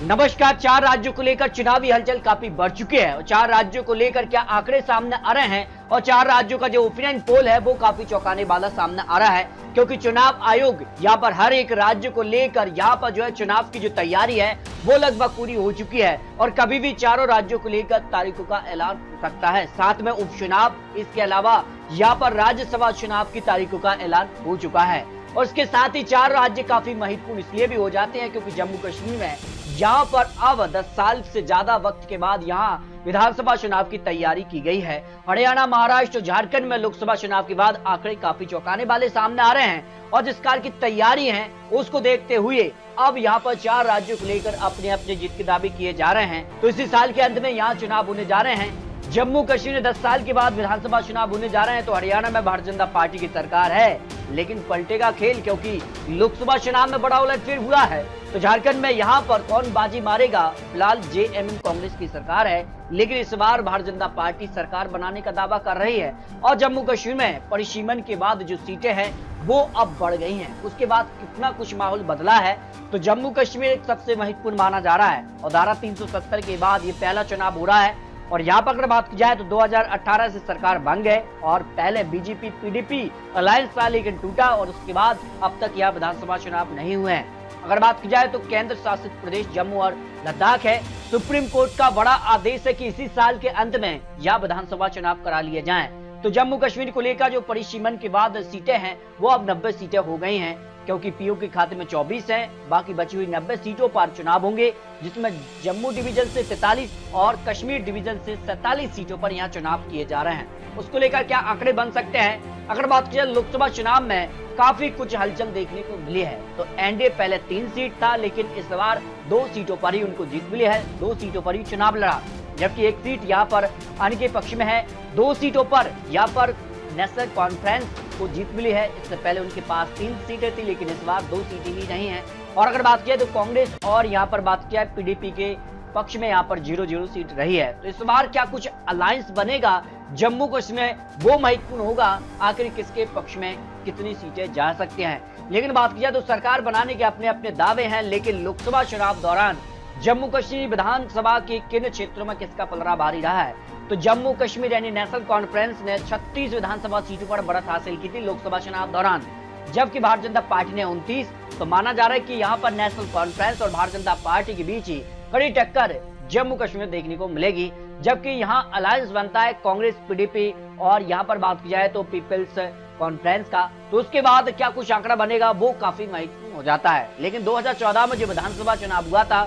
नमस्कार। 4 राज्यों को लेकर चुनावी हलचल काफी बढ़ चुकी है और 4 राज्यों को लेकर क्या आंकड़े सामने आ रहे हैं और 4 राज्यों का जो ओपिनियन पोल है वो काफी चौंकाने वाला सामने आ रहा है, क्योंकि चुनाव आयोग यहाँ पर हर एक राज्य को लेकर यहाँ पर जो है चुनाव की जो तैयारी है वो लगभग पूरी हो चुकी है और कभी भी चारों राज्यों को लेकर तारीखों का ऐलान हो सकता है। साथ में उपचुनाव, इसके अलावा यहाँ पर राज्यसभा चुनाव की तारीखों का ऐलान हो चुका है और इसके साथ ही 4 राज्य काफी महत्वपूर्ण इसलिए भी हो जाते हैं क्योंकि जम्मू कश्मीर में यहाँ पर अब 10 साल से ज्यादा वक्त के बाद यहाँ विधानसभा चुनाव की तैयारी की गई है। हरियाणा, महाराष्ट्र, झारखंड में लोकसभा चुनाव के बाद आंकड़े काफी चौंकाने वाले सामने आ रहे हैं और जिस कार की तैयारी है उसको देखते हुए अब यहाँ पर 4 राज्यों को लेकर अपने अपने जीत के दावे किए जा रहे हैं। तो इसी साल के अंत में यहाँ चुनाव होने जा रहे हैं। जम्मू कश्मीर में 10 साल के बाद विधानसभा चुनाव होने जा रहे हैं तो हरियाणा में भारतीय जनता पार्टी की सरकार है, लेकिन पलटेगा खेल क्योंकि लोकसभा चुनाव में बड़ा उलटफेर हुआ है। तो झारखंड में यहाँ पर कौन बाजी मारेगा? फिलहाल जेएमएम कांग्रेस की सरकार है, लेकिन इस बार भारतीय जनता पार्टी सरकार बनाने का दावा कर रही है और जम्मू कश्मीर में परिसीमन के बाद जो सीटें हैं वो अब बढ़ गई हैं। उसके बाद कितना कुछ माहौल बदला है। तो जम्मू कश्मीर एक सबसे महत्वपूर्ण माना जा रहा है और धारा 370 के बाद ये पहला चुनाव हो रहा है और यहाँ पर अगर बात की जाए तो 2018 से सरकार बन गए और पहले बीजेपी पीडीपी अलायंस था, लेकिन टूटा और उसके बाद अब तक यहाँ विधानसभा चुनाव नहीं हुए हैं। अगर बात की जाए तो केंद्र शासित प्रदेश जम्मू और लद्दाख है। सुप्रीम कोर्ट का बड़ा आदेश है कि इसी साल के अंत में यह विधानसभा चुनाव करा लिए जाएं। तो जम्मू कश्मीर को लेकर जो परिसीमन के बाद सीटें हैं वो अब 90 सीटें हो गई हैं, क्योंकि पीओ के खाते में 24 हैं। बाकी बची हुई 90 सीटों पर चुनाव होंगे, जिसमें जम्मू डिवीजन से 43 और कश्मीर डिवीजन से 47 सीटों पर यहाँ चुनाव किए जा रहे हैं। उसको लेकर क्या आंकड़े बन सकते हैं? अगर बात की जाए लोकसभा चुनाव में काफी कुछ हलचल देखने को मिली है। तो एनडीए पहले 3 सीट था, लेकिन इस बार 2 सीटों पर ही उनको जीत मिली है। 2 सीटों पर ही चुनाव लड़ा, जबकि 1 सीट यहाँ पर अन्य के पक्ष में है। 2 सीटों पर यहाँ पर नेशनल कॉन्फ्रेंस को जीत मिली है। इससे पहले उनके पास 3 सीटें थी, लेकिन इस बार 2 सीटें ही नहीं है। और अगर बात किया तो कांग्रेस और यहाँ पर बात किया पीडीपी के पक्ष में यहाँ पर 0-0 सीट रही है। तो इस बार क्या कुछ अलायंस बनेगा जम्मू कश्मीर, वो महत्वपूर्ण होगा। आखिर किसके पक्ष में कितनी सीटें जा सकती हैं। लेकिन बात किया तो सरकार बनाने के अपने अपने दावे हैं, लेकिन लोकसभा चुनाव दौरान जम्मू कश्मीर विधानसभा के किन क्षेत्रों में किसका पलड़ा भारी रहा है। तो जम्मू कश्मीर यानी नेशनल कॉन्फ्रेंस ने 36 विधानसभा सीटों पर बढ़त हासिल की थी लोकसभा चुनाव दौरान, जबकि भारतीय जनता पार्टी ने 29। तो माना जा रहा है कि यहाँ पर नेशनल कॉन्फ्रेंस और भारतीय जनता पार्टी के बीच ही कड़ी टक्कर जम्मू कश्मीर देखने को मिलेगी, जबकि यहाँ अलायंस बनता है कांग्रेस पीडीपी और यहाँ पर बात की जाए तो पीपल्स कॉन्फ्रेंस का। तो उसके बाद क्या कुछ आंकड़ा बनेगा वो काफी महत्वपूर्ण हो जाता है। लेकिन 2014 में जो विधानसभा चुनाव हुआ था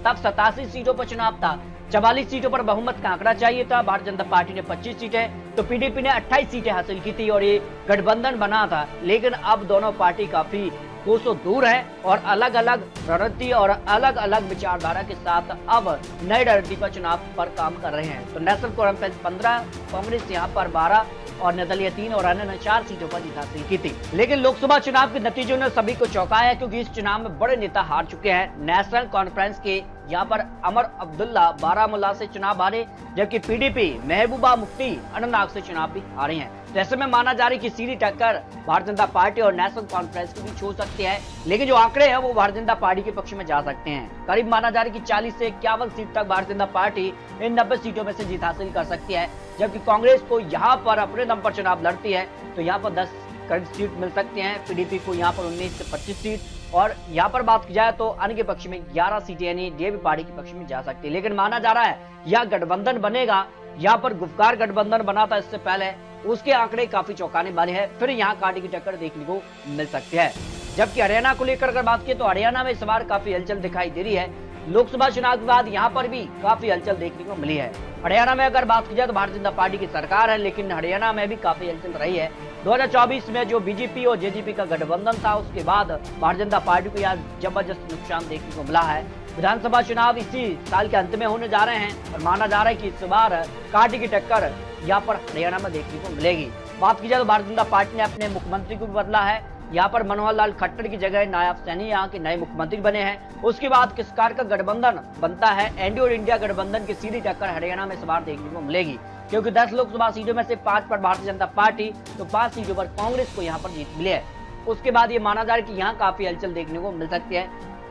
तब 87 सीटों पर चुनाव था। 44 सीटों पर बहुमत का आंकड़ा चाहिए था। भारतीय जनता पार्टी ने 25 सीटें तो पीडीपी ने 28 सीटें हासिल की थी और ये गठबंधन बना था। लेकिन अब दोनों पार्टी काफी कोसों दूर है और अलग अलग रणनीति और अलग अलग विचारधारा के साथ अब नई रणनीति पर चुनाव पर काम कर रहे हैं। तो नेशनल कॉन्फ्रेंस 15, कांग्रेस यहाँ पर 12 और निर्दलीय 3 और अन्य ने 4 सीटों पर जीत हासिल की थी। लेकिन लोकसभा चुनाव के नतीजों ने सभी को चौंकाया, क्योंकि इस चुनाव में बड़े नेता हार चुके हैं। नेशनल कॉन्फ्रेंस के यहाँ पर अमर अब्दुल्ला बारामूला से चुनाव हारे, जबकि पीडीपी महबूबा मुफ्ती अनंतनाग से चुनाव भी हारे हैं। जैसे में माना जा रही कि सीधी टक्कर भारतीय जनता पार्टी और नेशनल कॉन्फ्रेंस के बीच हो सकती है, लेकिन जो आंकड़े हैं वो भारतीय जनता पार्टी के पक्ष में जा सकते हैं। करीब माना जा रही कि 40 से 51 सीट तक भारतीय जनता पार्टी इन 90 सीटों में से जीत हासिल कर सकती है, जबकि कांग्रेस को यहाँ पर अपने दम पर चुनाव लड़ती है तो यहाँ पर 10 करीब सीट मिल सकती हैं। पीडीपी को यहाँ पर 19 से 25 सीट और यहाँ पर बात की जाए तो अन्य के पक्ष में 11 सीटें यानी डीएवी पार्टी के पक्ष में जा सकती है। लेकिन माना जा रहा है यह गठबंधन बनेगा। यहाँ पर गुफकार गठबंधन बना था इससे पहले, उसके आंकड़े काफी चौंकाने वाले हैं। फिर यहाँ कांटे की टक्कर देखने को मिल सकती है। जबकि हरियाणा को लेकर अगर बात की तो हरियाणा में इस बार काफी हलचल दिखाई दे रही है। लोकसभा चुनाव के बाद यहाँ पर भी काफी हलचल देखने को मिली है। हरियाणा में अगर बात की जाए तो भारतीय जनता पार्टी की सरकार है, लेकिन हरियाणा में भी काफी हलचल रही है। 2024 में जो बीजेपी और जेजेपी का गठबंधन था उसके बाद भारतीय जनता पार्टी को यहाँ जबरदस्त नुकसान देखने को मिला है। विधानसभा चुनाव इसी साल के अंत में होने जा रहे हैं और माना जा रहा है कि इस बार कांटे की टक्कर यहाँ पर हरियाणा में देखने को मिलेगी। बात की जाए तो भारतीय जनता पार्टी ने अपने मुख्यमंत्री को बदला है। यहाँ पर मनोहर लाल खट्टर की जगह नायब सैनी यहाँ के नए मुख्यमंत्री बने हैं। उसके बाद किस कार का गठबंधन बनता है, एनडीए और इंडिया गठबंधन की सीधी टक्कर हरियाणा में इस बार देखने को मिलेगी, क्योंकि 10 लोकसभा सीटों में से 5 पर भारतीय जनता पार्टी तो 5 सीटों पर कांग्रेस को यहाँ पर जीत मिली है। उसके बाद ये माना जा रहा है कि यहाँ काफी हलचल देखने को मिल सकती है।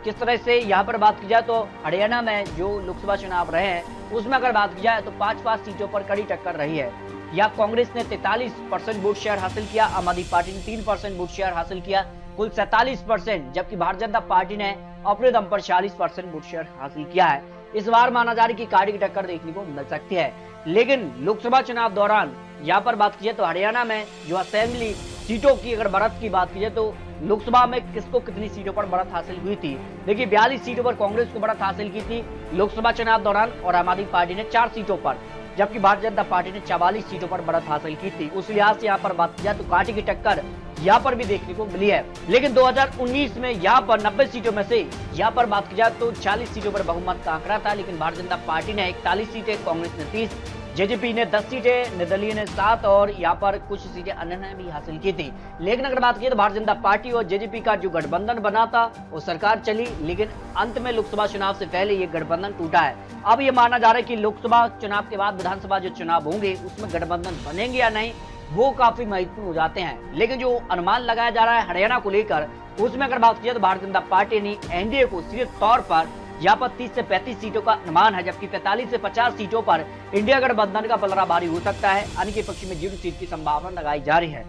किस तरह से यहाँ पर बात की जाए तो हरियाणा में जो लोकसभा चुनाव रहे हैं उसमें अगर बात की जाए तो 5 सीटों पर कड़ी टक्कर रही है। यहाँ कांग्रेस ने 43% वोट शेयर हासिल किया, आम आदमी पार्टी ने 3% वोट शेयर हासिल किया, कुल 47%, जबकि भारतीय जनता पार्टी ने अपने दम पर 46% वोट शेयर हासिल किया है। इस बार माना जा रहा है कि कड़ी टक्कर देखने को मिल सकती है। लेकिन लोकसभा चुनाव दौरान यहाँ पर बात की जाए तो हरियाणा में जो असेंबली सीटों की अगर बढ़त की बात की जाए तो लोकसभा में किसको कितनी सीटों पर बढ़त हासिल हुई थी। देखिए 42 सीटों पर कांग्रेस को बढ़त हासिल की थी लोकसभा चुनाव दौरान और आम आदमी पार्टी ने 4 सीटों पर, जबकि भारतीय जनता पार्टी ने 44 सीटों पर बढ़त हासिल की थी। उस लिहाज से यहाँ पर बात की जाए तो कांटे की टक्कर यहाँ पर भी देखने को मिली है। लेकिन 2019 में यहाँ पर 90 सीटों में से यहाँ पर बात की जाए तो 40 सीटों पर बहुमत का आंकड़ा था, लेकिन भारतीय जनता पार्टी ने 41 सीटें, कांग्रेस ने 30, जेजेपी ने 10 सीटें, निर्दलीय ने 7 और यहाँ पर कुछ सीटें अन्य ने भी हासिल की थी। लेकिन अगर बात की तो भारतीय जनता पार्टी और जेजेपी का जो गठबंधन बना था वो सरकार चली, लेकिन अंत में लोकसभा चुनाव से पहले ये गठबंधन टूटा है। अब ये माना जा रहा है कि लोकसभा चुनाव के बाद विधानसभा जो चुनाव होंगे उसमें गठबंधन बनेंगे या नहीं वो काफी महत्वपूर्ण हो जाते हैं। लेकिन जो अनुमान लगाया जा रहा है हरियाणा को लेकर उसमें अगर बात की तो भारतीय जनता पार्टी ने एनडीए को सीधे तौर पर यहाँ पर 30 से 35 सीटों का अनुमान है, जबकि 45 से 50 सीटों पर इंडिया गठबंधन का पलड़ा भारी हो सकता है। अन्य के पक्ष में 0 सीट की संभावना लगाई जा रही है।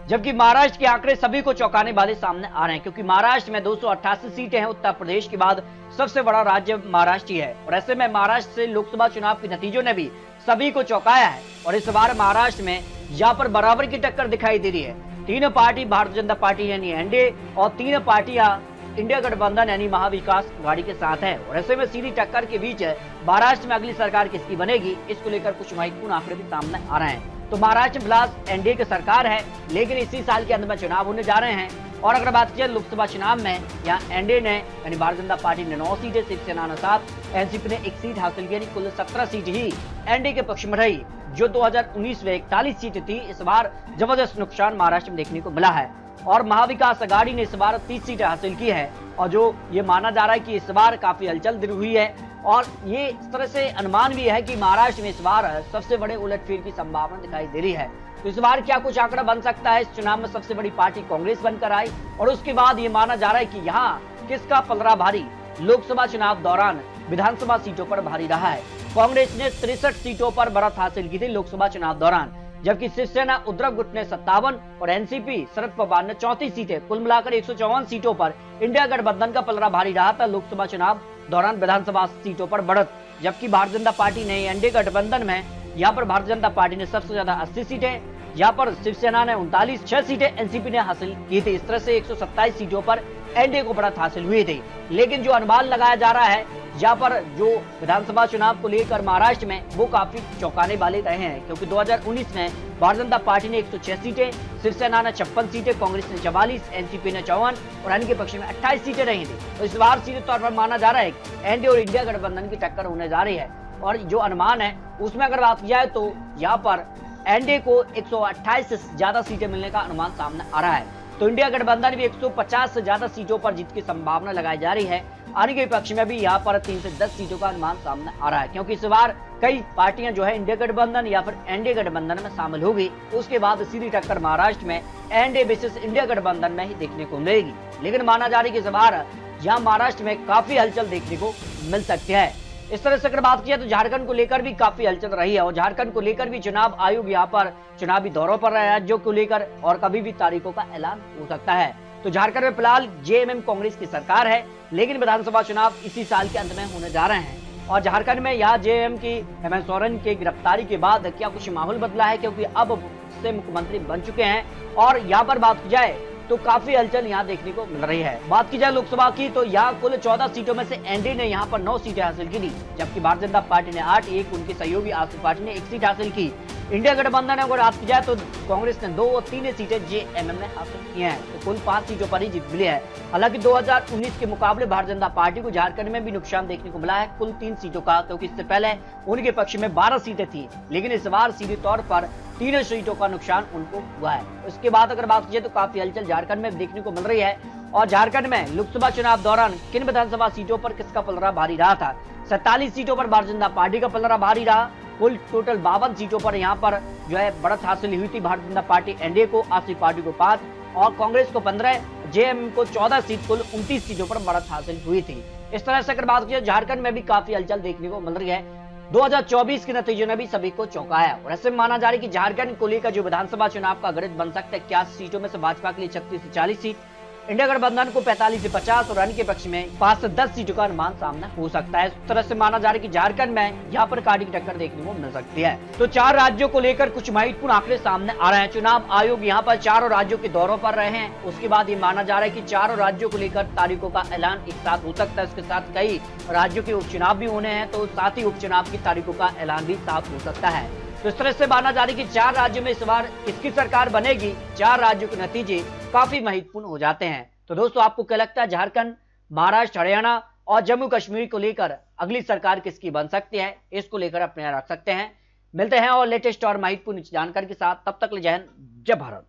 जबकि महाराष्ट्र के आंकड़े सभी को चौंकाने वाले सामने आ रहे हैं, क्योंकि महाराष्ट्र में 288 सीटें हैं। उत्तर प्रदेश के बाद सबसे बड़ा राज्य महाराष्ट्र ही है और ऐसे में महाराष्ट्र से लोकसभा चुनाव के नतीजों ने भी सभी को चौंकाया है। और इस बार महाराष्ट्र में यहाँ पर बराबर की टक्कर दिखाई दे रही है। 3 पार्टी भारतीय जनता पार्टी यानी एनडीए और 3 पार्टियां इंडिया गठबंधन यानी महाविकास आघाड़ी के साथ है। और ऐसे में सीधी टक्कर के बीच महाराष्ट्र में अगली सरकार किसकी बनेगी इसको लेकर कुछ महत्वपूर्ण आंकड़े भी सामने आ रहे हैं। तो महाराष्ट्र में फिलहाल एनडीए की सरकार है, लेकिन इसी साल के अंत में चुनाव होने जा रहे हैं। और अगर बात की लोकसभा चुनाव में यहाँ एनडीए ने यानी भारतीय जनता पार्टी ने 9 सीटें, शिवसेना ने 7, एनसीपी ने 1 सीट हासिल की, कुल 17 सीट ही एनडीए के पक्ष में रही। जो 2019 में 41 सीटें थी, इस बार जबरदस्त नुकसान महाराष्ट्र में देखने को मिला है। और महाविकास आघाड़ी ने इस बार 30 सीटें हासिल की है और जो ये माना जा रहा है कि इस बार काफी हलचल हुई है और ये इस तरह से अनुमान भी है कि महाराष्ट्र में इस बार सबसे बड़े उलटफेर की संभावना दिखाई दे रही है। तो इस बार क्या कुछ आंकड़ा बन सकता है। इस चुनाव में सबसे बड़ी पार्टी कांग्रेस बनकर आई और उसके बाद ये माना जा रहा है कि यहाँ किसका पलड़ा भारी लोकसभा चुनाव दौरान विधानसभा सीटों पर भारी रहा है। कांग्रेस ने 63 सीटों पर बढ़त हासिल की थी लोकसभा चुनाव दौरान, जबकि शिवसेना उद्धव गुट ने 57 और एनसीपी शरद पवार ने 34 सीटें, कुल मिलाकर 154 सीटों पर इंडिया गठबंधन का पलड़ा भारी रहा था लोकसभा चुनाव दौरान विधानसभा सीटों पर बढ़त। जबकि भारतीय जनता पार्टी ने एनडीए गठबंधन में यहाँ पर भारतीय जनता पार्टी ने सबसे ज्यादा 80 सीटें, यहाँ पर शिवसेना ने 39, 6 सीटें एनसीपी ने हासिल की थी। इस तरह से 127 सीटों पर एनडीए को बढ़त हासिल हुई थी। लेकिन जो अनुमान लगाया जा रहा है यहाँ पर जो विधानसभा चुनाव को लेकर महाराष्ट्र में वो काफी चौंकाने वाले रहे हैं, क्योंकि 2019 में भारतीय जनता पार्टी ने 106 सीटें, शिवसेना ने 56 सीटें, कांग्रेस ने 44, एनसीपी ने 54 और अन्य के पक्ष में 28 सीटें रही थी। तो इस बार सीधे तौर पर माना जा रहा है एनडीए और इंडिया गठबंधन की टक्कर होने जा रही है। और जो अनुमान है उसमें अगर बात की जाए तो यहाँ पर एनडीए को 128 से ज्यादा सीटें मिलने का अनुमान सामने आ रहा है। तो इंडिया गठबंधन भी 150 से ज्यादा सीटों पर जीत की संभावना लगाई जा रही है। अन्य के पक्ष में भी यहाँ पर 3 से 10 सीटों का अनुमान सामने आ रहा है, क्योंकि इस बार कई पार्टियां जो है इंडिया गठबंधन या फिर एनडीए गठबंधन में शामिल होगी। उसके बाद सीधी टक्कर महाराष्ट्र में एनडीए वर्सेस इंडिया गठबंधन में ही देखने को मिलेगी। लेकिन माना जा रही है कि इस बार यहाँ महाराष्ट्र में काफी हलचल देखने को मिल सकती है। इस तरह से अगर बात किया तो झारखंड को लेकर भी काफी हलचल रही है और झारखंड को लेकर भी चुनाव आयोग यहाँ पर चुनावी दौरों पर रहा है, राज्यों को लेकर और कभी भी तारीखों का ऐलान हो सकता है। तो झारखंड में फिलहाल जेएमएम कांग्रेस की सरकार है, लेकिन विधानसभा चुनाव इसी साल के अंत में होने जा रहे हैं। और झारखंड में यहाँ जेएमएम की हेमंत सोरेन की गिरफ्तारी के बाद क्या कुछ माहौल बदला है, क्योंकि अब से मुख्यमंत्री बन चुके हैं। और यहाँ पर बात की जाए तो काफी हलचल यहाँ देखने को मिल रही है। बात की जाए लोकसभा की तो यहाँ कुल 14 सीटों में से एनडीए ने यहाँ पर 9 सीटें हासिल की थी, जबकि भारतीय जनता पार्टी ने 8, एक उनकी सहयोगी आसपा पार्टी ने 1 सीट हासिल की। इंडिया गठबंधन अगर बात की जाए तो कांग्रेस ने 2 और 3 सीटें जेएमएम ने हासिल की हैं, तो कुल 5 सीटों पर ही जीत मिली है। हालांकि 2019 के मुकाबले भारतीय जनता पार्टी को झारखंड में भी नुकसान देखने को मिला है, कुल 3 सीटों का, क्योंकि इससे पहले उनके पक्ष में 12 सीटें थी, लेकिन इस बार सीधे तौर पर 3 सीटों का नुकसान उनको हुआ है। उसके बाद अगर बात की तो काफी हलचल झारखंड में देखने को मिल रही है। और झारखंड में लोकसभा चुनाव दौरान किन विधानसभा सीटों पर किसका पलड़ा भारी रहा था। 47 सीटों पर भारतीय जनता पार्टी का पलड़ा भारी रहा। कुल टोटल 52 सीटों पर यहाँ पर जो है बढ़त हासिल हुई थी भारतीय जनता पार्टी एनडीए को, आसपा पार्टी को 5, और कांग्रेस को 15, जेएमएम को 14 सीट, कुल 29 सीटों पर बढ़त हासिल हुई थी। इस तरह से अगर बात की झारखंड में भी काफी हलचल देखने को मिल रही है। 2024 के नतीजों ने भी सभी को चौंकाया और ऐसे में माना जा रहा है कि झारखंड को लेकर जो विधानसभा चुनाव का गणित बन सकता है 81 सीटों में से भाजपा के लिए 36 से 40 सीट, इंडिया गठबंधन को 45 से 50 और अन्य के पक्ष में 5 से 10 सीटों का अनुमान सामने हो सकता है। इस तरह से माना जा रहा है कि झारखंड में यहाँ पर काटी की टक्कर देखने को मिल सकती है। तो 4 राज्यों को लेकर कुछ महत्वपूर्ण आंकड़े सामने आ रहे हैं। चुनाव आयोग यहाँ पर 4 राज्यों के दौरों पर रहे हैं। उसके बाद ये माना जा रहा है कि 4 राज्यों को लेकर तारीखों का ऐलान एक साथ हो सकता है। इसके साथ कई राज्यों के उपचुनाव भी होने हैं, तो साथ ही उपचुनाव की तारीखों का ऐलान भी साफ हो सकता है। तो इस तरह से माना जा रहा है कि 4 राज्यों में इस बार किसकी सरकार बनेगी, 4 राज्यों के नतीजे काफी महत्वपूर्ण हो जाते हैं। तो दोस्तों, आपको क्या लगता है झारखंड, महाराष्ट्र, हरियाणा और जम्मू कश्मीर को लेकर अगली सरकार किसकी बन सकती है? इसको लेकर अपने रख सकते हैं। मिलते हैं और लेटेस्ट और महत्वपूर्ण जानकारी के साथ। तब तक ले जय हिंद, जय भारत।